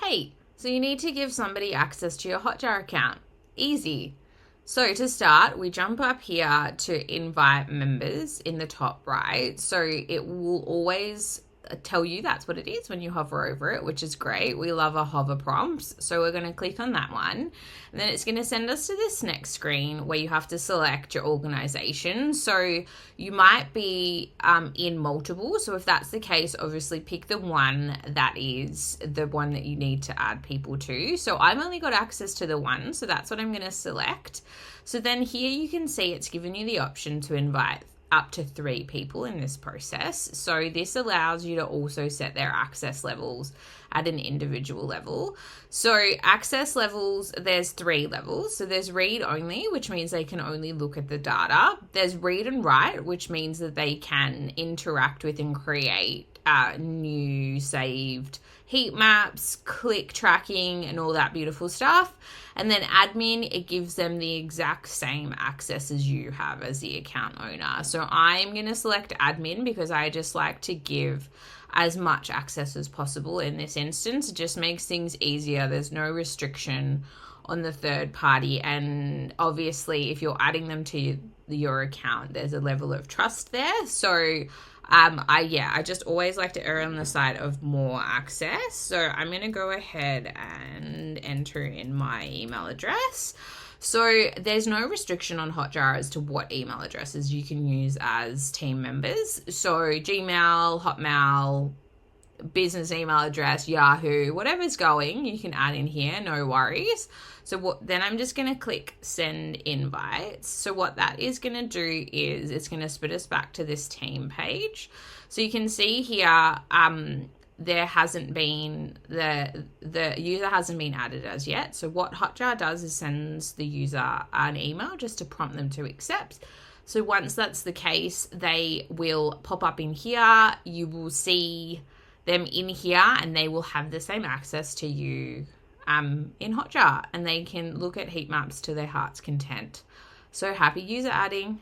Hey, so you need to give somebody access to your Hotjar account. Easy. So to start, we jump up here to invite members in the top right. So it will always tell you that's what it is when you hover over it, which is great. We love our hover prompts. So we're going to click on that one. And then it's going to send us to this next screen where you have to select your organization. So you might be in multiple. So if that's the case, obviously pick the one that is the one that you need to add people to. So I've only got access to the one. So that's what I'm going to select. So then here you can see it's given you the option to invite up to 3 people in this process. So this allows you to also set their access levels at an individual level. So access levels, there's 3 levels. So there's read only, which means they can only look at the data. There's read and write, which means that they can interact with and create new saved heat maps, click tracking, and all that beautiful stuff. And then admin, it gives them the exact same access as you have as the account owner. So I'm going to select admin because I just like to give as much access as possible in this instance. It just makes things easier. There's no restriction on the third party, and obviously if you're adding them to your account, there's a level of trust there. So I just always like to err on the side of more access. So I'm going to go ahead and enter in my email address. So there's no restriction on Hotjar as to what email addresses you can use as team members. So Gmail, Hotmail, business email address, Yahoo, whatever's going, you can add in here, no worries. So then I'm just going to click send invites. So what that is going to do is it's going to spit us back to this team page. So you can see here, there hasn't been, the user hasn't been added as yet. So what Hotjar does is sends the user an email just to prompt them to accept. So once that's the case, they will pop up in here. You will see them in here and they will have the same access to you in Hotjar, and they can look at heat maps to their heart's content. So happy user adding.